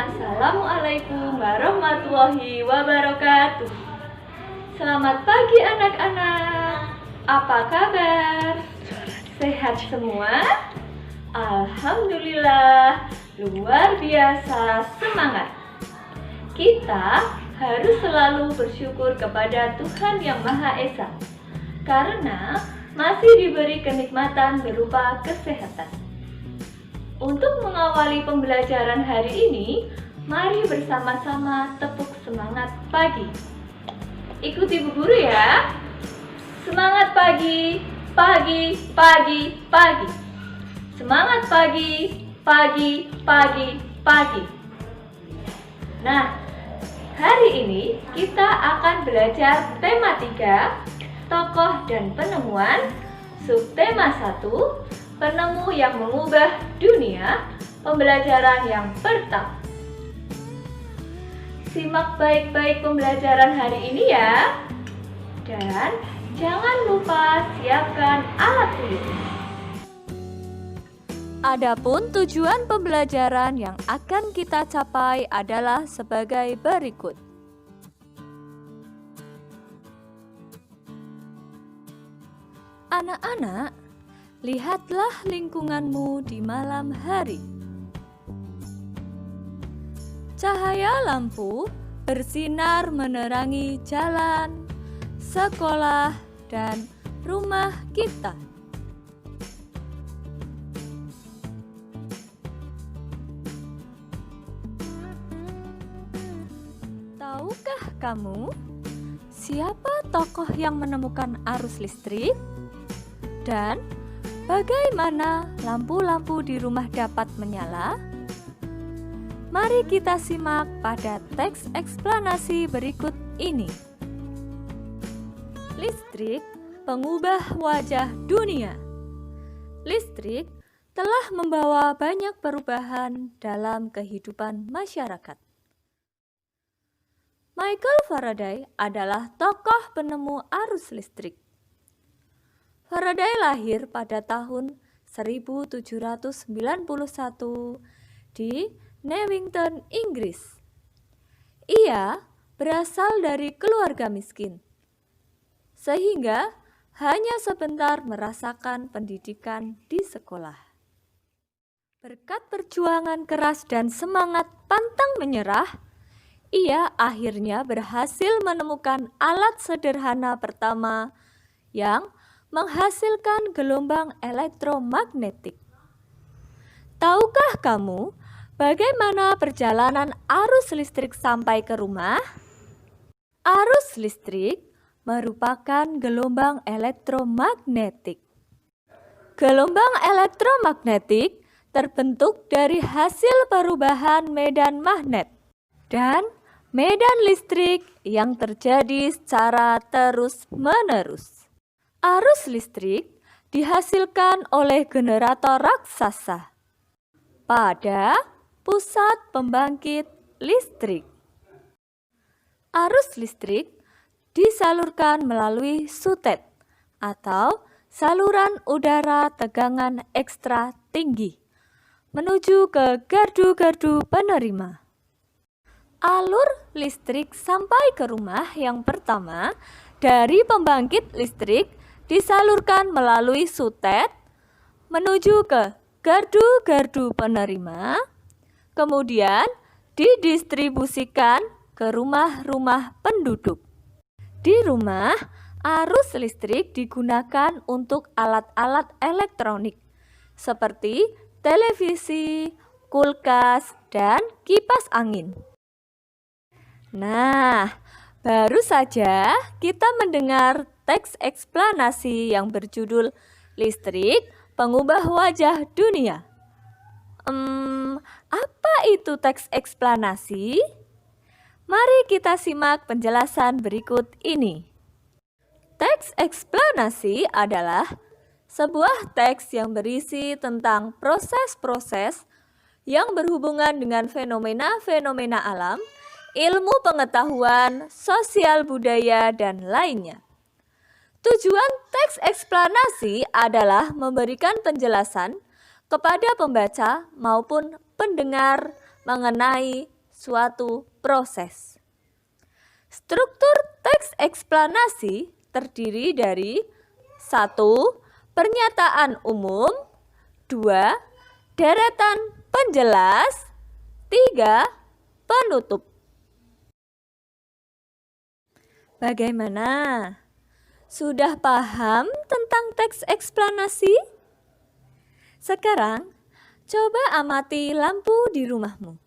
Assalamualaikum warahmatullahi wabarakatuh. Selamat pagi anak-anak. Apa kabar? Sehat semua? Alhamdulillah, luar biasa semangat. Kita harus selalu bersyukur kepada Tuhan Yang Maha Esa karena masih diberi kenikmatan berupa kesehatan. Untuk mengawali pembelajaran hari ini, mari bersama-sama tepuk semangat pagi. Ikuti Bu Guru ya. Semangat pagi, pagi, pagi, pagi. Semangat pagi, pagi, pagi, pagi. Nah, hari ini kita akan belajar tema 3, tokoh dan penemuan, subtema 1, penemu yang mengubah dunia, pembelajaran yang pertama. Simak baik-baik pembelajaran hari ini ya. Dan jangan lupa siapkan alat tulis. Adapun tujuan pembelajaran yang akan kita capai adalah sebagai berikut. Anak-anak, lihatlah lingkunganmu di malam hari. Cahaya lampu bersinar menerangi jalan, sekolah, dan rumah kita. Tahukah kamu siapa tokoh yang menemukan arus listrik? Dan bagaimana lampu-lampu di rumah dapat menyala? Mari kita simak pada teks eksplanasi berikut ini. Listrik, pengubah wajah dunia. Listrik telah membawa banyak perubahan dalam kehidupan masyarakat. Michael Faraday adalah tokoh penemu arus listrik. Faraday lahir pada tahun 1791 di Newington, Inggris. Ia berasal dari keluarga miskin, sehingga hanya sebentar merasakan pendidikan di sekolah. Berkat perjuangan keras dan semangat pantang menyerah, ia akhirnya berhasil menemukan alat sederhana pertama yang menghasilkan gelombang elektromagnetik. Tahukah kamu bagaimana perjalanan arus listrik sampai ke rumah? Arus listrik merupakan gelombang elektromagnetik. Gelombang elektromagnetik terbentuk dari hasil perubahan medan magnet dan medan listrik yang terjadi secara terus-menerus. Arus listrik dihasilkan oleh generator raksasa pada pusat pembangkit listrik. Arus listrik disalurkan melalui sutet atau saluran udara tegangan ekstra tinggi menuju ke gardu-gardu penerima. Alur listrik sampai ke rumah yang pertama dari pembangkit listrik disalurkan melalui sutet menuju ke gardu-gardu penerima, kemudian didistribusikan ke rumah-rumah penduduk. Di rumah, arus listrik digunakan untuk alat-alat elektronik seperti televisi, kulkas, dan kipas angin. Nah, baru saja kita mendengar teks eksplanasi yang berjudul Listrik, Pengubah Wajah Dunia. Apa itu teks eksplanasi? Mari kita simak penjelasan berikut ini. Teks eksplanasi adalah sebuah teks yang berisi tentang proses-proses yang berhubungan dengan fenomena-fenomena alam, ilmu pengetahuan, sosial budaya, dan lainnya. Tujuan teks eksplanasi adalah memberikan penjelasan kepada pembaca maupun pendengar mengenai suatu proses. Struktur teks eksplanasi terdiri dari 1. Pernyataan umum, 2. Deretan penjelas, 3. Penutup. Bagaimana? Sudah paham tentang teks eksplanasi? Sekarang, coba amati lampu di rumahmu.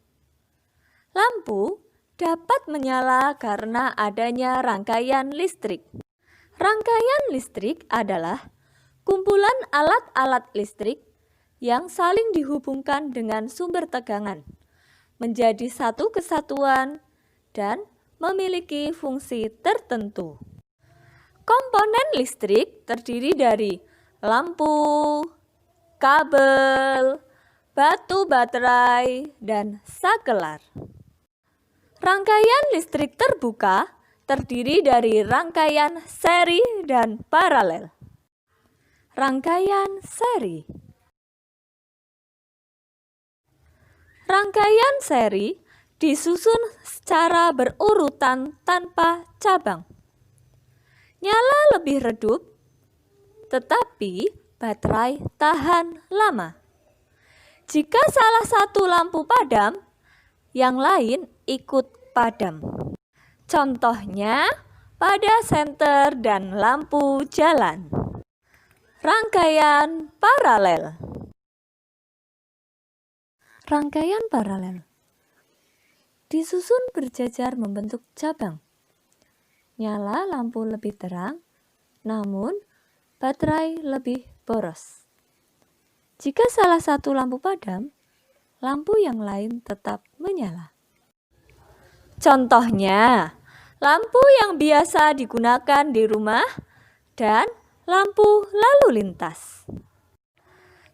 Lampu dapat menyala karena adanya rangkaian listrik. Rangkaian listrik adalah kumpulan alat-alat listrik yang saling dihubungkan dengan sumber tegangan, menjadi satu kesatuan dan memiliki fungsi tertentu. Komponen listrik terdiri dari lampu, kabel, batu baterai, dan sakelar. Rangkaian listrik terbuka terdiri dari rangkaian seri dan paralel. Rangkaian seri. Rangkaian seri disusun secara berurutan tanpa cabang. Nyala lebih redup, tetapi baterai tahan lama. Jika salah satu lampu padam, yang lain ikut padam. Contohnya pada senter dan lampu jalan. Rangkaian paralel. Rangkaian paralel disusun berjajar membentuk cabang. Nyala lampu lebih terang, namun baterai lebih boros. Jika salah satu lampu padam, lampu yang lain tetap menyala. Contohnya, lampu yang biasa digunakan di rumah dan lampu lalu lintas.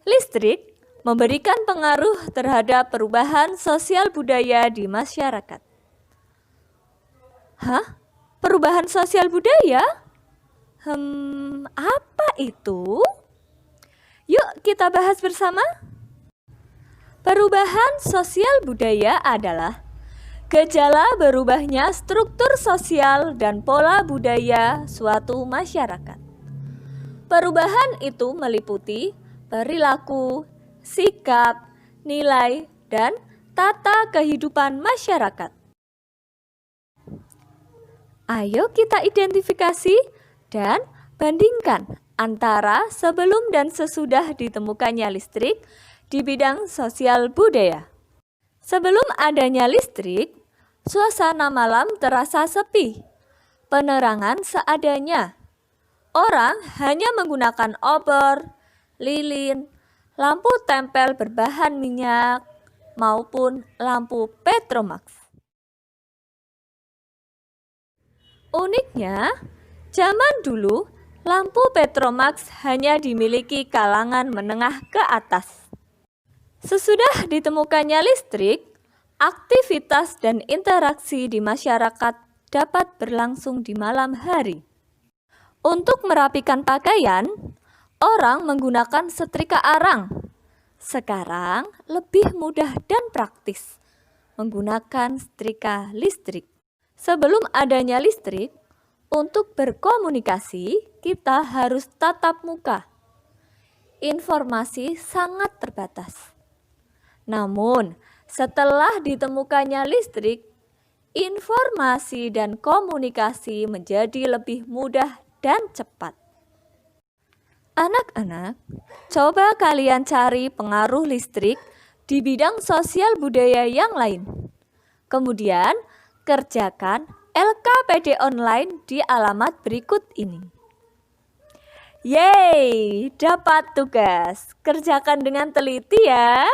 Listrik memberikan pengaruh terhadap perubahan sosial budaya di masyarakat. Hah? Perubahan sosial budaya? Apa itu? Yuk kita bahas bersama. Perubahan sosial budaya adalah gejala berubahnya struktur sosial dan pola budaya suatu masyarakat. Perubahan itu meliputi perilaku, sikap, nilai, dan tata kehidupan masyarakat. Ayo kita identifikasi dan bandingkan antara sebelum dan sesudah ditemukannya listrik di bidang sosial budaya. Sebelum adanya listrik, suasana malam terasa sepi, penerangan seadanya. Orang hanya menggunakan obor, lilin, lampu tempel berbahan minyak, maupun lampu Petromax. Uniknya, zaman dulu lampu Petromax hanya dimiliki kalangan menengah ke atas. Sesudah ditemukannya listrik, aktivitas dan interaksi di masyarakat dapat berlangsung di malam hari. Untuk merapikan pakaian, orang menggunakan setrika arang. Sekarang lebih mudah dan praktis menggunakan setrika listrik. Sebelum adanya listrik, untuk berkomunikasi kita harus tatap muka. Informasi sangat terbatas. Namun, setelah ditemukannya listrik, informasi dan komunikasi menjadi lebih mudah dan cepat. Anak-anak, coba kalian cari pengaruh listrik di bidang sosial budaya yang lain. Kemudian, kerjakan LKPD online di alamat berikut ini. Yeay, dapat tugas. Kerjakan dengan teliti ya.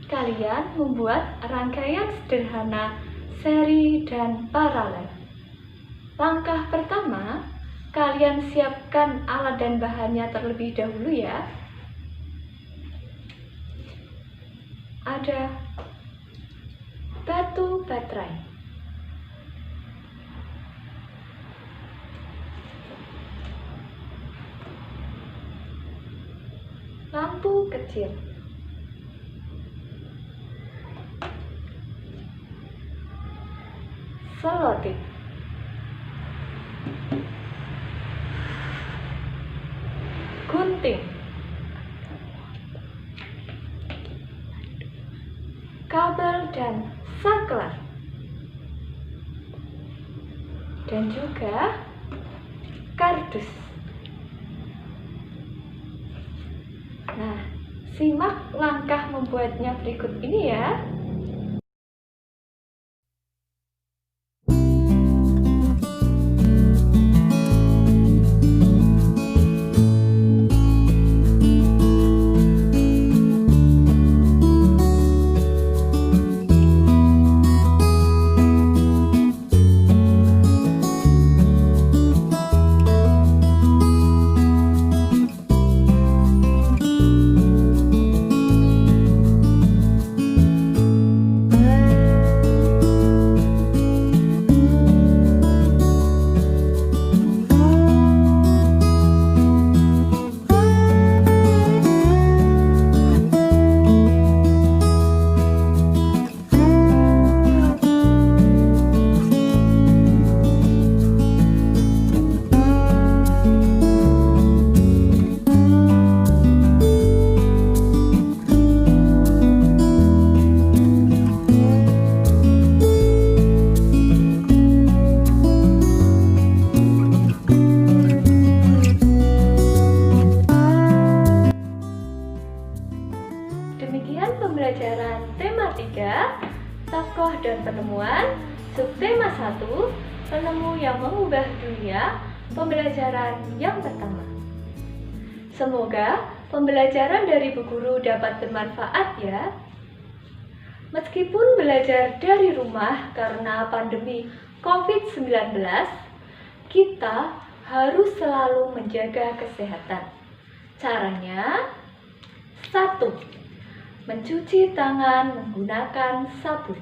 Kalian membuat rangkaian sederhana seri dan paralel. Langkah pertama, kalian siapkan alat dan bahannya terlebih dahulu ya. Ada batu baterai, lampu kecil, selotip, gunting, kabel dan saklar, dan juga kardus. Nah, simak langkah membuatnya berikut ini ya. Demikian pembelajaran tema 3, tokoh dan penemuan, subtema 1, penemu yang mengubah dunia, pembelajaran yang pertama. Semoga pembelajaran dari Bu Guru dapat bermanfaat ya. Meskipun belajar dari rumah karena pandemi COVID-19, kita harus selalu menjaga kesehatan. Caranya, 1. Mencuci tangan menggunakan sabun.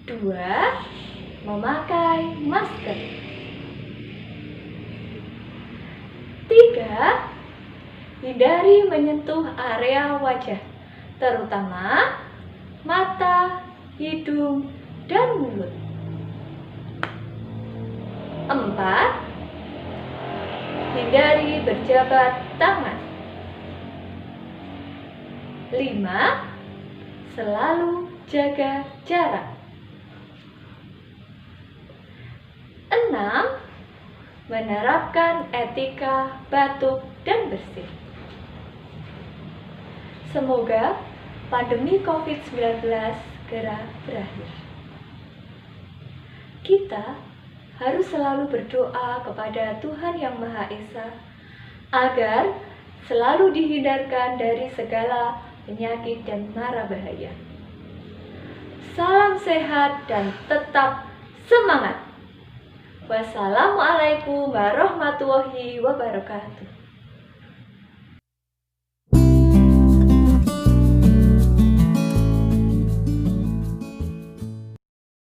2. Memakai masker. 3. Hindari menyentuh area wajah, terutama mata, hidung, dan mulut. 4. Hindari berjabat tangan. 5. Selalu jaga jarak. 6. Menerapkan etika batuk dan bersih. Semoga pandemi COVID-19 segera berakhir. Kita harus selalu berdoa kepada Tuhan Yang Maha Esa agar selalu dihindarkan dari segala penyakit dan mara bahaya. Salam sehat dan tetap semangat. Wassalamualaikum warahmatullahi wabarakatuh.